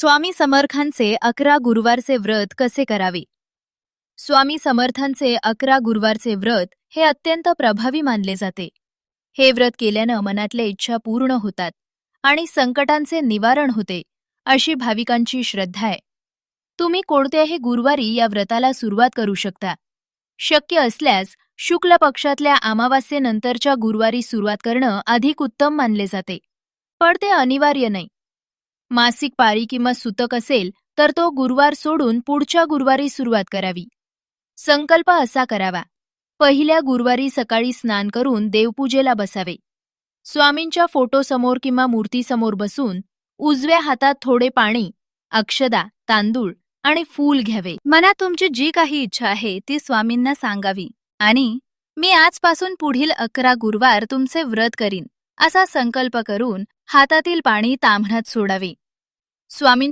स्वामी समर्थांचे 11 गुरुवारचे व्रत कसे करावे? स्वामी समर्थांचे 11 गुरुवारचे व्रत हे अत्यंत प्रभावी मानले जाते. हे व्रत केल्यानं मनातल्या इच्छा पूर्ण होतात आणि संकटांचे निवारण होते, अशी भाविकांची श्रद्धा आहे. तुम्ही कोणत्याही गुरुवारी या व्रताला सुरुवात करू शकता. शक्य असल्यास शुक्ल पक्षातल्या अमावास्येनंतरच्या गुरुवारी सुरुवात करणं अधिक उत्तम मानले जाते, पण ते अनिवार्य नाही. मासिक पाळी किंवा सुतक असेल तर तो गुरुवार सोडून पुढच्या गुरुवारी सुरुवात करावी. संकल्प असा करावा: पहिल्या गुरुवारी सकाळी स्नान करून देवपूजेला बसावे. स्वामींच्या फोटोसमोर किंवा मूर्तीसमोर बसून उजव्या हातात थोडे पाणी, अक्षदा, तांदूळ आणि फूल घ्यावे. मनात तुमची जी काही इच्छा आहे ती स्वामींना सांगावी आणि मी आजपासून पुढील 11 गुरुवार तुमचे व्रत करीन, असा संकल्प करून हातातील पाणी ताम्हणात सोडावे. स्वामी